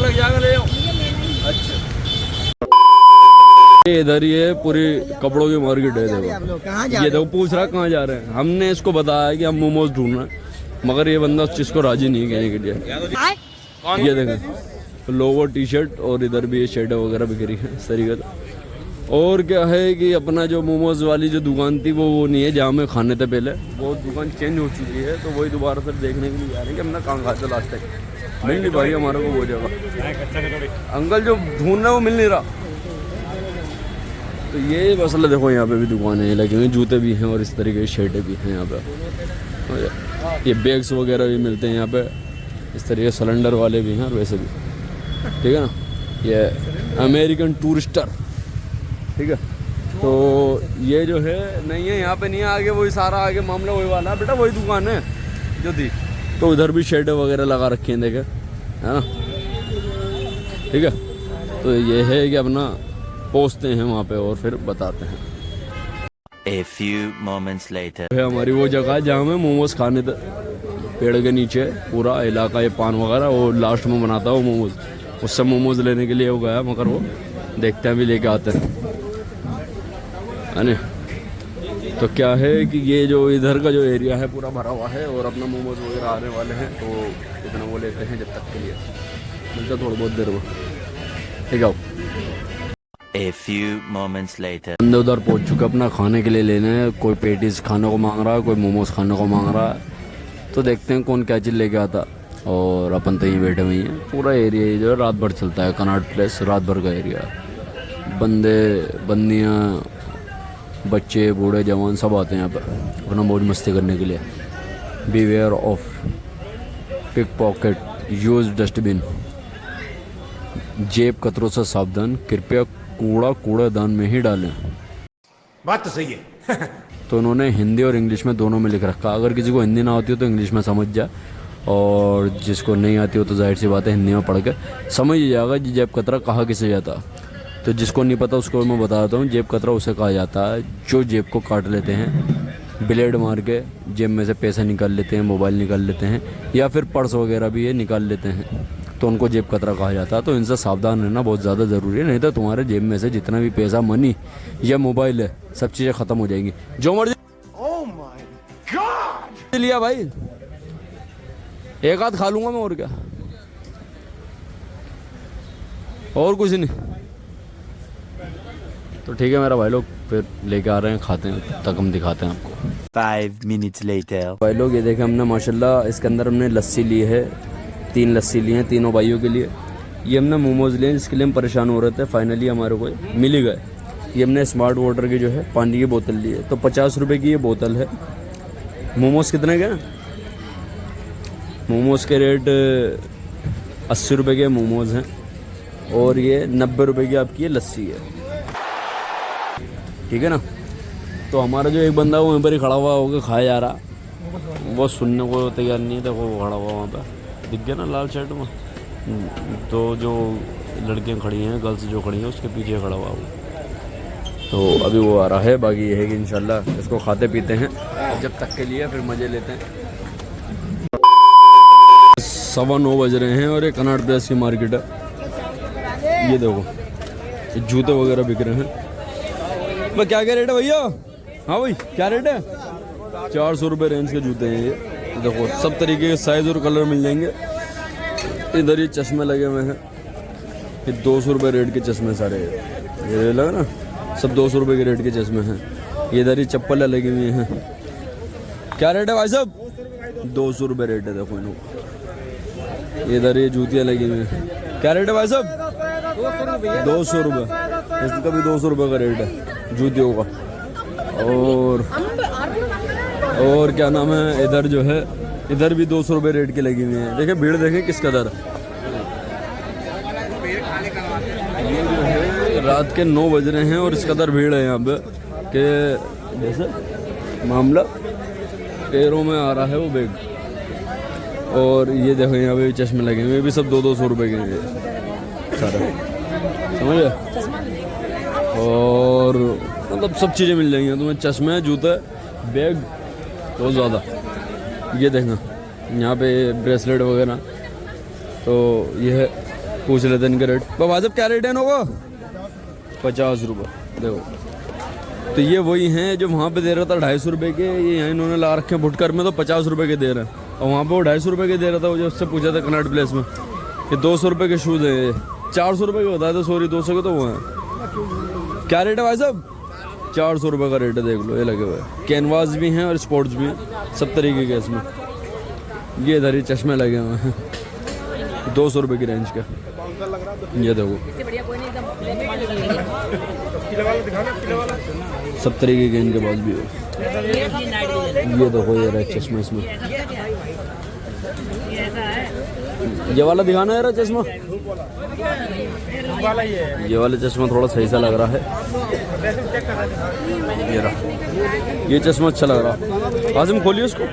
लग जाएगा, ले आओ। अच्छा, इधर ये पूरी कपड़ों की मार्केट है। देखो ये देखो पूछ रहा कहाँ जा रहे हैं। हमने इसको बताया कि हम मोमोज ढूंढ रहे हैं, मगर ये बंदा उस चीज़ को राजी नहीं कहने के लिए। ये देखें लोवर टी शर्ट, और इधर भी ये शर्ट वगैरह बिक रही है इस तरीके से। और क्या है कि अपना जो मोमोज वाली जो दुकान थी वो नहीं है जहाँ में खाने थे पहले, वो दुकान चेंज हो चुकी है। तो वही दोबारा से देखने के लिए जा रहे हैं कि हमने कहाँ खाते लास्ट तक। मिल नहीं पाई हमारे को वो जगह। अंकल जो ढूंढ रहे वो मिल नहीं रहा। तो ये मसला देखो, यहाँ पे भी दुकानें लगी हुई, जूते भी हैं और इस तरीके की शर्टें भी हैं यहाँ पे। ये बैग्स वगैरह भी मिलते हैं यहाँ पे, इस तरीके सिलेंडर वाले भी हैं और वैसे भी, ठीक है ना। ये अमेरिकन टूरिस्टर, ठीक है। तो ये जो है नहीं है यहाँ पे, नहीं है आगे, वही सारा आगे मामला वही वाला बेटा, वही दुकान है जो थी। तो उधर भी शर्टें वगैरह लगा रखी हैं, देखे है ना, ठीक है। तो ये है कि अपना पहुँचते हैं वहाँ पे और फिर बताते हैं। A few moments later. है हमारी वो जगह जहाँ में मोमोज खाने थे, पेड़ के नीचे पूरा इलाका, ये पान वगैरह, वो लास्ट में बनाता है वो मोमोज। उससे मोमोज लेने के लिए वो गया, मगर वो देखते हैं भी लेके आते हैं, है ना। तो क्या है कि ये जो इधर का जो एरिया है पूरा भरा हुआ है और अपना मोमोज वगैरह आने वाले हैं, तो इतना वो लेते हैं जब तक के लिए, मिलता थोड़ी बहुत देर में, ठीक है। A few moments later. बंदे उधर पहुंच चुके अपना खाने के लिए लेने, कोई पेटीज खाने को मांग रहा है, कोई मोमोज खाने को मांग रहा है। तो देखते हैं कौन क्या चीज़ लेके आता। और अपन तो यहीं बैठे हुए हैं। पूरा एरिया जो है रात भर चलता है, कनॉट प्लेस रात भर का एरिया। बंदे बंदियाँ, बच्चे, बूढ़े, जवान सब आते हैं यहाँ पर अपना मौज मस्ती करने के लिए। Beware of pick pocket, use dustbin, जेब कतरों से सावधान, कृपया कूड़ा कूड़ेदान में ही डालें। बात तो सही है। तो उन्होंने हिंदी और इंग्लिश में दोनों में लिख रखा। अगर किसी को हिंदी ना आती हो तो इंग्लिश में समझ जाए, और जिसको नहीं आती हो तो जाहिर सी बात है हिंदी में पढ़ के समझ ही जाएगा कि जेब कतरा कहा किसे जाता। तो जिसको नहीं पता उसको मैं बता देता हूँ, जेब कतरा उसे कहा जाता है जो जेब को काट लेते हैं, ब्लेड मार के जेब में से पैसे निकाल लेते हैं, मोबाइल निकाल लेते हैं, या फिर पर्स वगैरह भी ये निकाल लेते हैं, तो उनको जेब कतरा कहा जाता है। तो इनसे सावधान रहना बहुत ज़्यादा ज़रूरी है, नहीं तो तुम्हारे जेब में से जितना भी पैसा, मनी या मोबाइल है, सब चीज़ें ख़त्म हो जाएंगी। जो मर्जी लिया भाई, एक हाथ खा लूँगा मैं, और क्या, और कुछ नहीं। तो ठीक है मेरा भाई लोग, फिर लेके आ रहे हैं, खाते हैं, तब तक हम दिखाते हैं आपको। 5 minutes later. भाई लोग ये देखें, हमने माशाल्लाह इसके अंदर हमने लस्सी ली है, 3 लस्सी ली हैं तीनों भाइयों के लिए। ये हमने मोमोज लिए, जिसके लिए हम परेशान हो रहे थे, फाइनली हमारे को मिल ही गए। ये हमने स्मार्ट वाटर की जो है पानी की बोतल ली है, तो 50 रुपये की ये बोतल है। मोमोज कितने के? मोमोज के रेट 80 रुपये के मोमोज हैं, और ये 90 रुपये की आपकी ये लस्सी है, ठीक है ना। तो हमारा जो एक बंदा वो वहीं पर ही खड़ा हुआ होकर खाया जा रहा, वो सुनने को तैयार नहीं था, वो खड़ा हुआ वहाँ पर, दिख गया ना लाल शर्ट में। तो जो लड़कियाँ खड़ी हैं, गर्ल्स जो खड़ी हैं, उसके पीछे खड़ा हुआ वो। तो अभी वो आ रहा है। बाकी ये है कि इंशाल्लाह इसको खाते पीते हैं जब तक के लिए, फिर मज़े लेते हैं। 9:15 बज रहे हैं और ये कनॉट प्लेस की मार्केट है। ये देखो ये जूते वगैरह बिक रहे हैं। भाई क्या रेट है भैया? हाँ भाई क्या रेट है? 400 रुपये रेंज के जूते हैं ये। देखो सब तरीके के साइज़ और कलर मिल जाएंगे। इधर ये चश्मे लगे हुए हैं, ये 200 रुपये रेट के चश्मे सारे, ये लगा ना, सब 200 रुपये के रेट के चश्मे हैं। ये इधर ये चप्पल लगी हुई हैं। क्या रेट है भाई साहब? 200 रुपये रेट है। देखो इन्हों, इधर ये जूतियाँ लगी हुई हैं। क्या रेट है भाई साहब? 200 रुपये। इसका भी 200 रुपये का रेट है जूतियों का। और क्या नाम है, इधर जो है, इधर भी 200 रुपये रेट की लगी हुई हैं। देखिए भीड़ देखें किस कदर। ये जो है रात के 9 बज रहे हैं और इस कदर भीड़ है यहाँ पे कि जैसे मामला पैरों में आ रहा है वो बैग। और ये देखो यहाँ पे भी चश्मे लगे हुए, भी सब 200 रुपये के हैं सारे, समझे। और मतलब सब चीज़ें मिल जाएंगी तुम्हें, चश्मे, जूते, बैग, बहुत ज़्यादा। ये देखना यहाँ पे ब्रेसलेट वगैरह, तो ये है पूछ लेते हैं इनके रेट। भाई साहब क्या रेट है इनों 50 रुपये। देखो तो ये वही हैं जो वहाँ पे दे रहा था 250 रुपये के, ये यहाँ इन्होंने ला रखे हैं फुटकर में तो 50 रुपये के दे रहे हैं। और वहाँ पे वो 250 रुपये के दे रहा था, वो जो उससे पूछा था कनॉट प्लेस में। ये 200 रुपये के शूज़ हैं, ये 400 रुपये के बताए थे, सॉरी 200 के तो वो हैं। क्या रेट है भाई साहब? 400 रुपये का रेट है, देख लो ये लगे हुए। कैनवास भी हैं और स्पोर्ट्स भी हैं, सब तरीके के इसमें। ये इधर ही चश्मे लगे हुए हैं 200 रुपये की रेंज का। ये देखो सब तरीके के इनके पास भी है। ये देखो ये रहा चश्मा इसमें। ये वाला दिखाना है चश्मा, ये वाला चश्मा थोड़ा सही सा लग रहा है। ये रहा, ये चश्मा अच्छा लग रहा। आज़िम खोलिए उसको,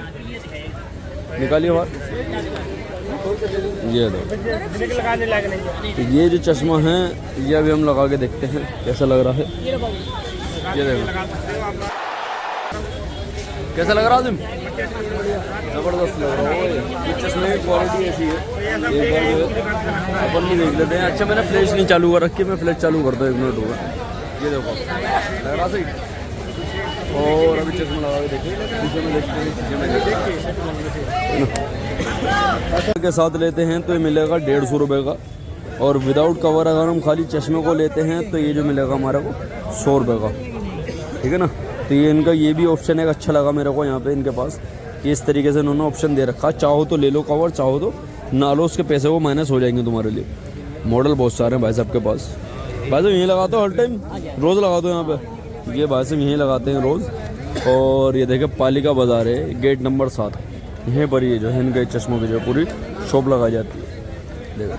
निकालिए बाहर। ये दो, ये जो चश्मा है ये अभी हम लगा के देखते हैं कैसा लग रहा है। ये देखो कैसा लग रहा है आज़िम? ज़बरदस्त लग रहा है। ये चश्मे की क्वालिटी ऐसी है, एक बार जो है अपन भी देख लेते हैं। अच्छा मैंने फ्लैश नहीं चालू कर रखी, मैं फ्लैश चालू करता हूँ, 1 मिनट होगा। ये देखो लग रहा सही। और अभी चश्मा लगा के देखिए, पीछे में देखते हैं के साथ लेते हैं तो ये मिलेगा 150 रुपये का। और विदाउट कवर अगर हम खाली चश्मे को लेते हैं तो ये जो मिलेगा हमारे को 100 रुपये का, ठीक है ना। तो ये इनका ये भी ऑप्शन है, अच्छा लगा मेरे को यहाँ पे इनके पास कि इस तरीके से इन्होंने ऑप्शन दे रखा। चाहो तो ले लो कवर, चाहो तो ना लो, उसके पैसे वो माइनस हो जाएंगे तुम्हारे लिए। मॉडल बहुत सारे हैं भाई साहब के पास। भाई साहब यहीं लगाते हो हर टाइम, रोज़ लगा दो यहाँ पे? ये भाई साहब यहीं लगाते हैं रोज़। और ये देखे पालिका बाज़ार है, गेट नंबर 7, यहीं पर ये जो है इनके चश्मों की जो पूरी शॉप लगाई जाती है, देखो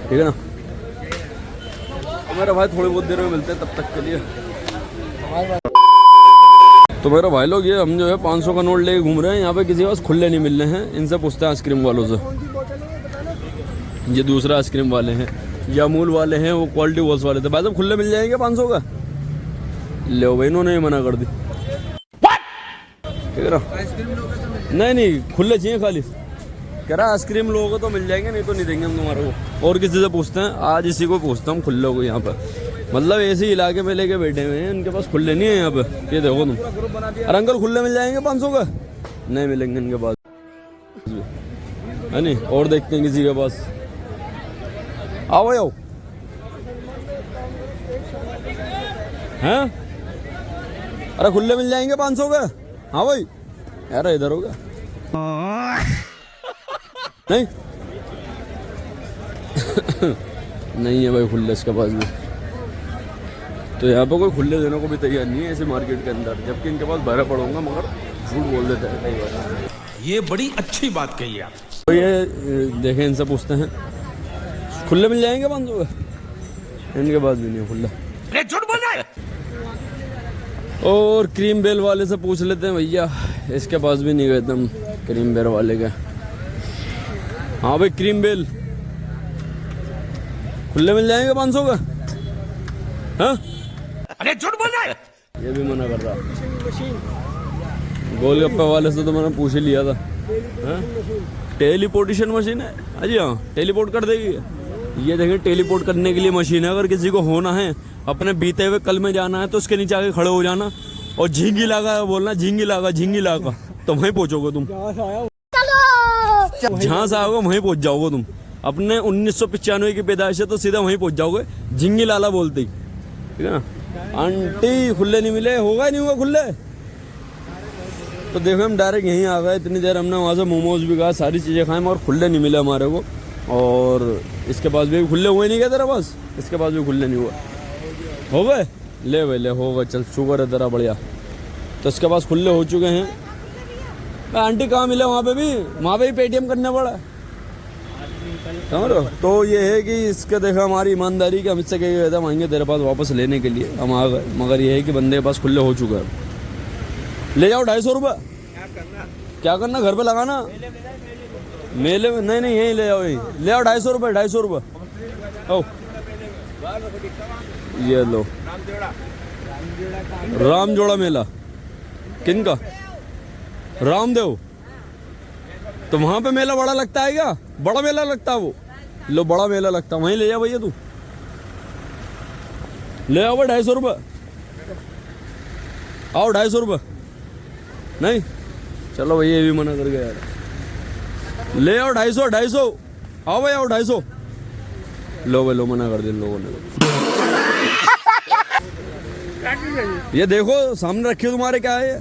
ठीक है ना। तो मेरा भाई थोड़ी बहुत देर में मिलते हैं, तब तक के लिए। तो मेरा भाई लोग ये हम जो है 500 का नोट लेके घूम रहे हैं। यहाँ पे किसी के पास खुले नहीं मिल रहे हैं, इनसे पूछते हैं आइसक्रीम वालों से। ये दूसरा आइसक्रीम वाले हैं, ये अमूल वाले हैं, वो क्वालिटी वॉल्स वाले थे। भाई साहब खुले मिल जाएंगे 500 का? ले भाई इन्होंने ही मना कर दी, ठीक है ना। नहीं खुले चाहिए खाली, कह रहा आइसक्रीम लोगों तो मिल जाएंगे, नहीं तो नहीं देंगे हम तुम्हारे को। और किसी से पूछते हैं, आज इसी को पूछता हूँ खुले को यहाँ पर। मतलब ऐसे इलाके में लेके बैठे हुए हैं, इनके पास खुले नहीं है यहाँ पे। ये देखो तुम, अरे अंकल खुले मिल जाएंगे 500 का? नहीं मिलेंगे इनके पास, है नहीं। और देखते हैं किसी के पास। आओ आओ हैं, अरे खुले मिल जाएंगे 500 का? हाँ भाई यार इधर हो गया नहीं नहीं है भाई खुले इसके पास भी। तो यहाँ पर कोई खुले देने को भी तैयार नहीं है ऐसे मार्केट के अंदर, जबकि इनके पास बहरा पड़ूंगा, मगर झूठ बोल देते हैं कई बार। ये बड़ी अच्छी बात कही आप। तो ये देखें, इनसे पूछते हैं खुले मिल जाएंगे 500 का? इनके पास भी नहीं है खुला। झूठ बोल रहा है। और क्रीम बेल वाले से पूछ लेते हैं भैया, इसके पास भी नहीं गए थे हम क्रीम बेल वाले का। हाँ भाई क्रीम बेल खुले मिल जाएंगे 500 का? हाँ अरे झूठ बोल रहा है। ये भी मना कर रहा। गोलगप्पे वाले से तो मैंने पूछ ही लिया था। हाँ टेलीपोर्टेशन मशीन है? अजी हाँ टेलीपोर्ट कर देगी। ये देखें टेलीपोर्ट करने के लिए मशीन है। अगर किसी को होना है अपने बीते हुए कल में जाना है तो उसके नीचे आके खड़े हो जाना और झींगी लागा बोलना, झींगी लागा तो वहीं पहुंचोगे तुम। जहाँ से आओगे वहीं पहुंच जाओगे तुम। अपने 1995 की पैदाइश है तो सीधा वहीं पहुंच जाओगे, झींगी लाला बोलते ही, ठीक है ना। आंटी खुले नहीं मिले, होगा ही नहीं होगा खुले। तो देखो हम डायरेक्ट यहीं आ गए, इतनी देर हमने वहाँ से मोमोज भी खाए, सारी चीज़ें खाएं, मगर खुले नहीं मिले हमारे को। और इसके पास भी खुले हुए नहीं गए तेरे पास? इसके पास भी खुले नहीं हुआ। हो गए? ले भाई ले, हो गए, चल शुगर है तेरा, बढ़िया। तो इसके पास खुले हो चुके हैं। आंटी कहाँ मिले? वहाँ पे भी पेटीएम करना पड़ा, समझ लो। तो ये है कि इसके देखा हमारी ईमानदारी कि हम इससे कह गए थे मांगे तेरे पास वापस लेने के लिए, हम आ गए। मगर ये है कि बंदे के पास खुले हो चुके हैं। ले जाओ 250 रुपये। क्या करना? घर पे लगाना मेले में? नहीं यहीं ले जाओ, यहीं ले आओ। 250 रुपये, 250 रुपये। ओ ये लो, राम जोड़ा मेला। किन का? रामदेव। तो वहाँ पे मेला बड़ा लगता है क्या? बड़ा मेला लगता है वो? लो बड़ा मेला लगता, वहीं ले जा भैया तू, ले आओ 250 रुपये, आओ 250 रुपये, नहीं चलो भैया ये भी मना कर गया यार, ले आओ 250, आओ भाई आओ 250, लो भाई लो मना कर दिया लोगों ने। ये देखो सामने रखी हो तुम्हारे, क्या है ये,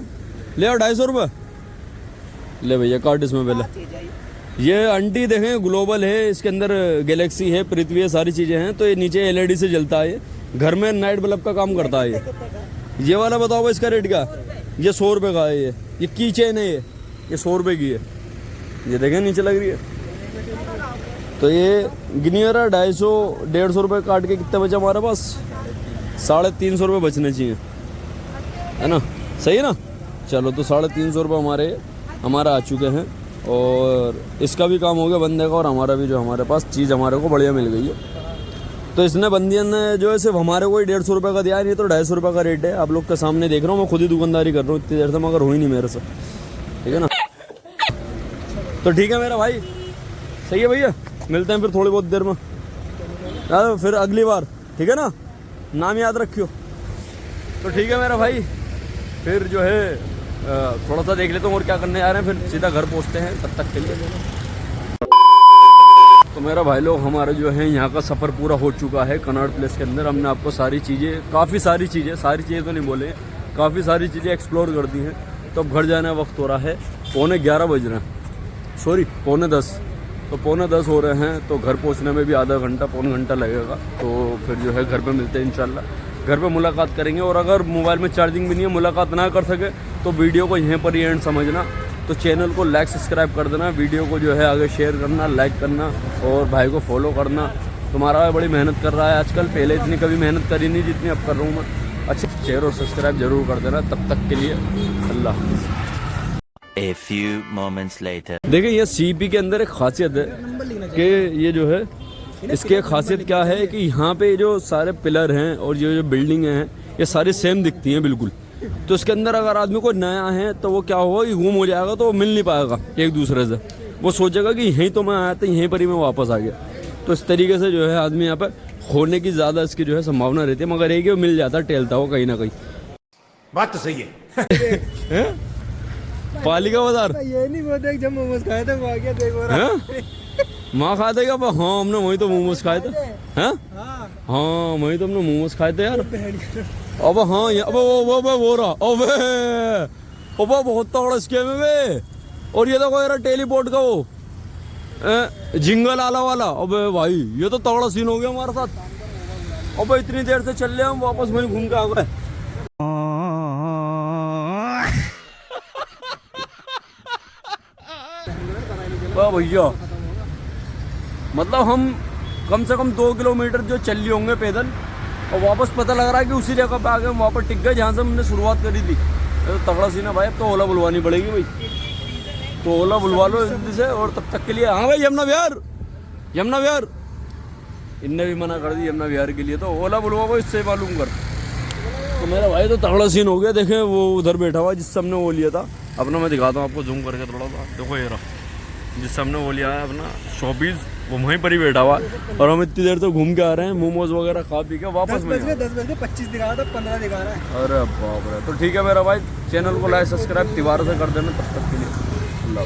ले आओ 250 रुपये, ले भैया काट इसमें पहले। ये आंटी देखें ग्लोबल है, इसके अंदर गैलेक्सी है, पृथ्वी है, सारी चीज़ें हैं। तो ये नीचे LED से जलता है, ये घर में नाइट बल्ब का काम करता है। ये वाला बताओ इसका रेट क्या, ये 100 रुपये का है। ये की चेन है, ये 100 रुपये की है, ये देखें नीचे लग रही है। तो ये गिनिए रहा 250-150 रुपये काट के कितने बचे हमारे पास, 350 रुपये बचने चाहिए, है ना, सही है ना। चलो तो 350 रुपये हमारा आ चुके हैं, और इसका भी काम हो गया बंदे का, और हमारा भी जो हमारे पास चीज़ हमारे को बढ़िया मिल गई है। तो इसने बंदियन ने जो है सिर्फ हमारे को ही 150 रुपये का दिया, नहीं तो 250 रुपये का रेट है। आप लोग के सामने देख रहा हूँ, मैं खुद ही दुकानदारी कर रहा हूँ इतनी देर से, मगर हुई नहीं मेरे से, ठीक है ना। तो ठीक है मेरा भाई, सही है भैया, मिलते हैं फिर थोड़ी बहुत देर में, फिर अगली बार, ठीक है ना, नाम याद रखियो। तो ठीक है मेरा भाई, फिर जो है थोड़ा सा देख लेते हैं और क्या करने जा रहे हैं, फिर सीधा घर पहुंचते हैं, तब तक के लिए। तो मेरा भाई लोग, हमारा जो है यहाँ का सफ़र पूरा हो चुका है कनॉट प्लेस के अंदर। हमने आपको सारी चीज़ें, काफ़ी सारी चीज़ें तो नहीं बोले, काफ़ी सारी चीज़ें एक्सप्लोर कर दी हैं। तो अब घर जाने का वक्त हो रहा है, 11:15 बज रहे हैं, सॉरी 9:45, तो 9:45 हो रहे हैं। तो घर पहुँचने में भी आधा घंटा पौन घंटा लगेगा। तो फिर जो है घर पर मिलते हैं इंशाल्लाह, घर पे मुलाकात करेंगे। और अगर मोबाइल में चार्जिंग भी नहीं है, मुलाकात ना कर सके, तो वीडियो को यहीं पर ही एंड समझना। तो चैनल को लाइक सब्सक्राइब कर देना, वीडियो को जो है आगे शेयर करना, लाइक करना, और भाई को फॉलो करना। तुम्हारा भाई बड़ी मेहनत कर रहा है आजकल, पहले इतनी कभी मेहनत करी नहीं जितनी अब कर रहा हूँ मैं। अच्छा, शेयर और सब्सक्राइब जरूर कर देना। तब तक के लिए अल्लाह हाफ़िज़। A few moments later. देखिए ये CP के अंदर एक खासियत है कि ये जो है, इसकी एक खासियत क्या है कि यहाँ पे जो सारे पिलर हैं और ये जो बिल्डिंग हैं, ये सारी सेम दिखती हैं बिल्कुल। तो इसके अंदर अगर आदमी कोई नया है तो वो क्या होगा कि गुम हो जाएगा, तो वो मिल नहीं पाएगा एक दूसरे से। वो सोचेगा कि यहीं तो मैं आया था, यहीं पर ही मैं वापस आ गया। तो इस तरीके से जो है आदमी यहाँ पर खोने की ज़्यादा इसकी जो है संभावना रहती है, मगर एक वो मिल जाता, टेलता हो कहीं ना कहीं। बात तो सही है। पालिका बाजार ये नहीं बोलते, जब मोमोज खाए थे वो आ गया, देखो माँ खा देगा। हाँ हमने वही तो मोमोज खाए थे, हैं हाँ वही तो हमने मोमोज खाए थे यार। अब हाँ अब वो रहा, अबे बहुत तगड़ा स्कैम है बे। और ये देखो यार टेलीपोर्ट का वो जिंगल आला वाला, अबे भाई ये तो तगड़ा सीन हो गया हमारे साथ। अबे इतनी देर से चल रहे हम, वापस वहीं घूम के आ गए। भैया मतलब हम कम से कम 2 किलोमीटर जो चल लिए होंगे पैदल, और वापस पता लग रहा है कि उसी जगह पे आ गए हम, वहाँ पर टिक गए जहाँ से हमने शुरुआत करी थी। तो तगड़ा सीन है भाई। अब तो ओला बुलवानी पड़ेगी भाई, तो ओला बुलवा लो जल्दी से। और तब तक के लिए हाँ भाई यमुना विहार इनने भी मना कर दी यमुना विहार के लिए, तो ओला बुलवाओ इससे मालूम कर। तो मेरा भाई तो तगड़ा सीन हो गया। देखें वो उधर बैठा हुआ जिससे हमने वो लिया था अपना, मैं दिखाता हूँ आपको जूम करके थोड़ा सा। देखो ये रहा जिससे हमने वो लिया है अपना शॉपीज, वो वहीं पर ही बैठा हुआ। और हम इतनी देर से घूम के आ रहे हैं, मोमोज वगैरह खा पी के वापस 10 बज के 25 दिखा रहा था, 15 दिखा रहा है। अरे बाप रे। तो ठीक है मेरा भाई, चैनल को लाइक सब्सक्राइब दोबारा से कर देना। तब तक के लिए अल्लाह।